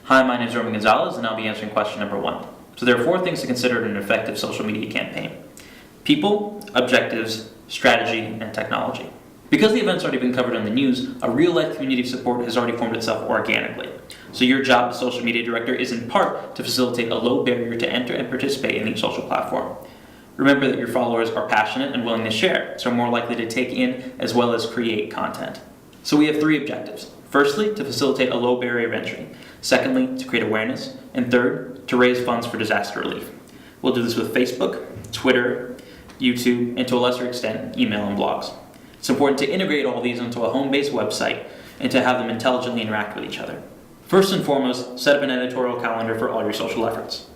Hi, my name is Roman Gonzalez, and I'll be answering question number 1. So there are 4 things to consider in an effective social media campaign: people, objectives, strategy, and technology. Because the event's already been covered on the news, a real-life community of support has already formed itself organically. So your job as social media director is in part to facilitate a low barrier to enter and participate in each social platform. Remember that your followers are passionate and willing to share, so are more likely to take in as well as create content. So we have 3 objectives. Firstly, to facilitate a low barrier of entry. Secondly, to create awareness. And third, to raise funds for disaster relief. We'll do this with Facebook, Twitter, YouTube, and to a lesser extent, email and blogs. It's important to integrate all these into a home-based website and to have them intelligently interact with each other. First and foremost, set up an editorial calendar for all your social efforts.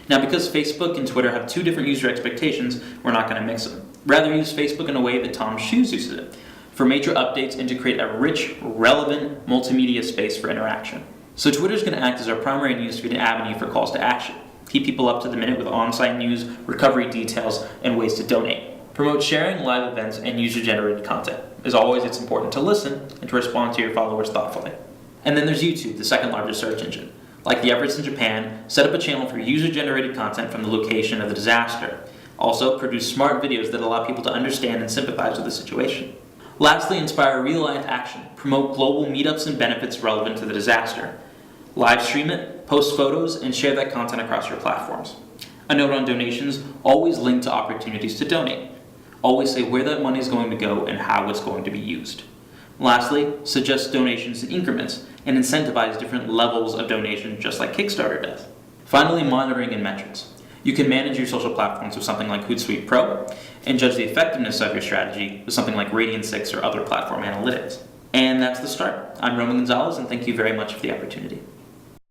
Now, because Facebook and Twitter have 2 different user expectations, we're not going to mix them. Rather, use Facebook in a way that Tom's Shoes uses it, for major updates and to create a rich, relevant multimedia space for interaction. So Twitter's going to act as our primary newsfeed and avenue for calls to action. Keep people up to the minute with on-site news, recovery details, and ways to donate. Promote sharing, live events, and user-generated content. As always, it's important to listen and to respond to your followers thoughtfully. And then there's YouTube, the second largest search engine. Like the efforts in Japan, set up a channel for user-generated content from the location of the disaster. Also, produce smart videos that allow people to understand and sympathize with the situation. Lastly, inspire real-life action. Promote global meetups and benefits relevant to the disaster. Live stream it, post photos, and share that content across your platforms. A note on donations: always link to opportunities to donate. Always say where that money is going to go and how it's going to be used. Lastly, suggest donations in increments and incentivize different levels of donation, just like Kickstarter does. Finally, monitoring and metrics. You can manage your social platforms with something like Hootsuite Pro and judge the effectiveness of your strategy with something like Radian6 or other platform analytics. And that's the start. I'm Roman Gonzalez, and thank you very much for the opportunity.